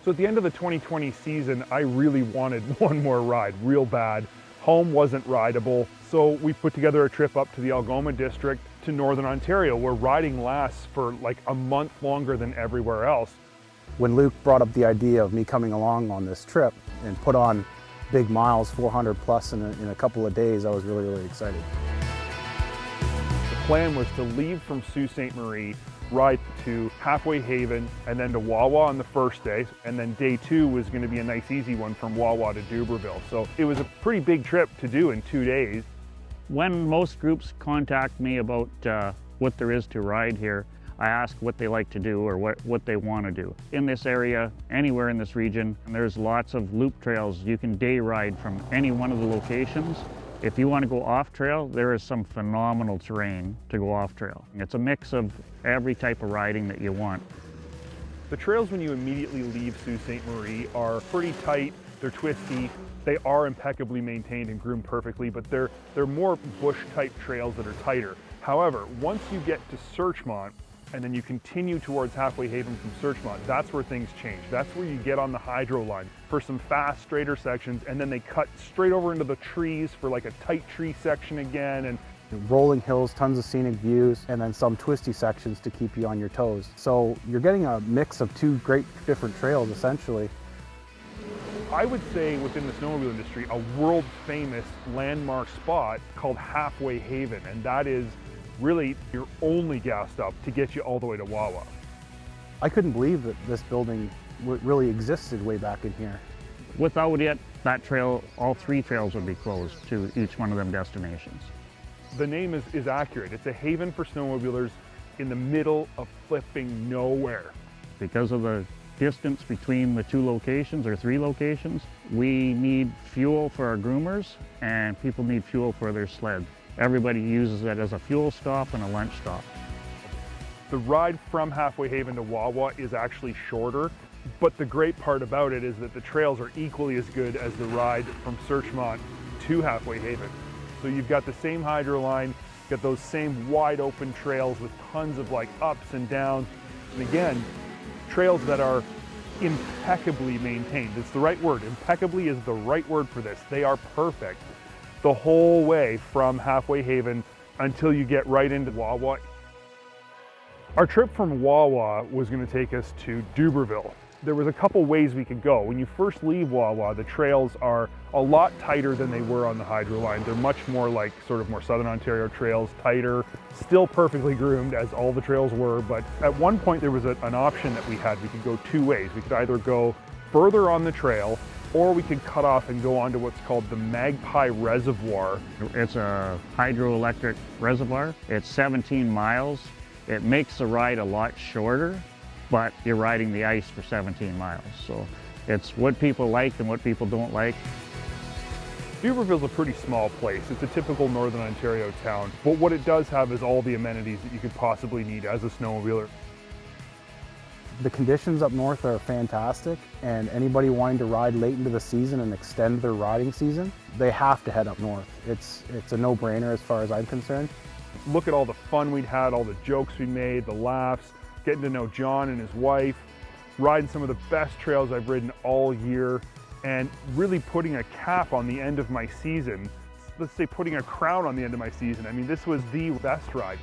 So at the end of the 2020 season, I really wanted one more ride, real bad. Home wasn't rideable, so we put together a trip up to the Algoma district to Northern Ontario, where riding lasts for like a month longer than everywhere else. When Luke brought up the idea of me coming along on this trip and put on big miles, 400 plus in a couple of days, I was really, really excited. The plan was to leave from Sault Ste. Marie, ride to Halfway Haven, and then to Wawa on the first day, and then day 2 was going to be a nice easy one from Wawa to Bieberville. So it was a pretty big trip to do in 2 days. When most groups contact me about what there is to ride here, I ask what they like to do or what they want to do. In this area, anywhere in this region, there's lots of loop trails. You can day ride from any one of the locations. If you want to go off trail, there is some phenomenal terrain to go off trail. It's a mix of every type of riding that you want. The trails when you immediately leave Sault Ste. Marie are pretty tight, they're twisty, they are impeccably maintained and groomed perfectly, but they're more bush type trails that are tighter. However, once you get to Searchmont, and then you continue towards Halfway Haven from Searchmont, that's where things change. That's where you get on the hydro line for some fast, straighter sections, and then they cut straight over into the trees for like a tight tree section again. And rolling hills, tons of scenic views, and then some twisty sections to keep you on your toes. So you're getting a mix of 2 great different trails, essentially. I would say within the snowmobile industry, a world famous landmark spot called Halfway Haven, and that is really your only gas stop to get you all the way to Wawa. I couldn't believe that this building really existed way back in here. Without it, that trail, all 3 trails would be closed to each one of them destinations. The name is accurate. It's a haven for snowmobilers in the middle of flipping nowhere. Because of the distance between the 2 locations or 3 locations, we need fuel for our groomers and people need fuel for their sled. Everybody uses it as a fuel stop and a lunch stop. The ride from Halfway Haven to Wawa is actually shorter, but the great part about it is that the trails are equally as good as the ride from Searchmont to Halfway Haven. So you've got the same hydro line, got those same wide open trails with tons of like ups and downs. And again, trails that are impeccably maintained. It's the right word. Impeccably is the right word for this. They are perfect the whole way from Halfway Haven until you get right into Wawa. Our trip from Wawa was going to take us to Bieberville. There was a couple ways we could go. When you first leave Wawa, the trails are a lot tighter than they were on the hydro line. They're much more like sort of more Southern Ontario trails, tighter, still perfectly groomed as all the trails were. But at one point there was an option that we had. We could go 2 ways. We could either go further on the trail or we could cut off and go on to what's called the Magpie Reservoir. It's a hydroelectric reservoir. It's 17 miles. It makes the ride a lot shorter, but you're riding the ice for 17 miles. So it's what people like and what people don't like. Bieberville's a pretty small place. It's a typical Northern Ontario town, but what it does have is all the amenities that you could possibly need as a snowmobiler. The conditions up north are fantastic, and anybody wanting to ride late into the season and extend their riding season, they have to head up north. It's a no-brainer as far as I'm concerned. Look at all the fun we'd had, all the jokes we made, the laughs, getting to know John and his wife, riding some of the best trails I've ridden all year, and really putting a cap on the end of my season. Let's say putting a crown on the end of my season. I mean, this was the best ride.